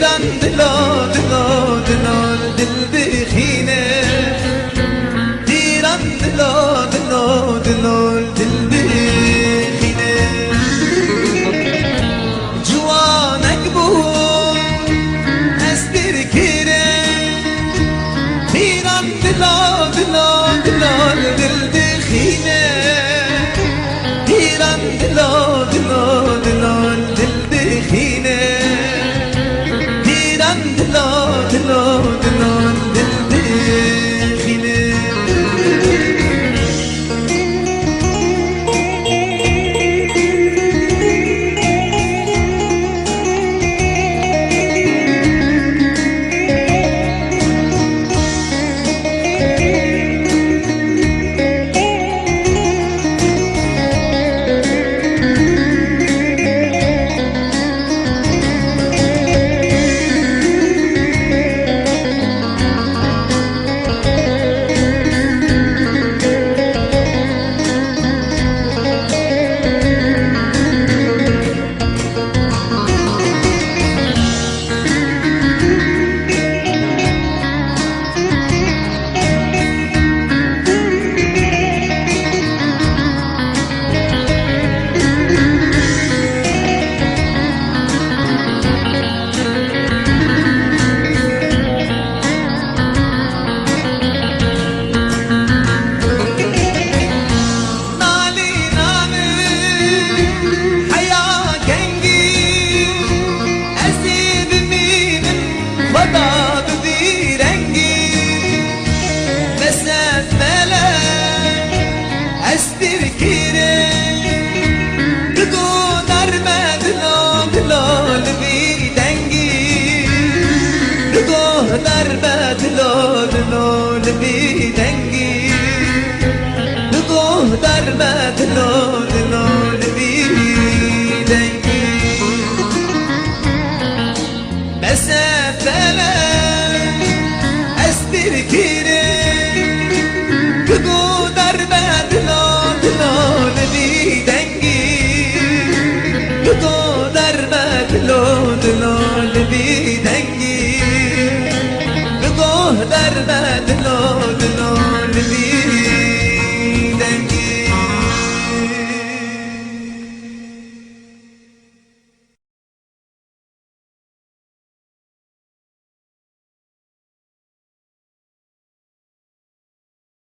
پیران دلال دلال دلال دل بخینه پیران دلال دلال دلال دل بخینه جوانک بود از برکیره پیران دلال دلال دلال دل بخینه پیران دلال دلال دلال دل بخینه پیران دلال دلال دلال دل بخینه دلال بی دنگی نگاه در دلال دلال بی دنگی بس فلک از برکیره نگاه در دلال دلال بی دنگی نگاه در دلال دلال بی دنگی در بدلال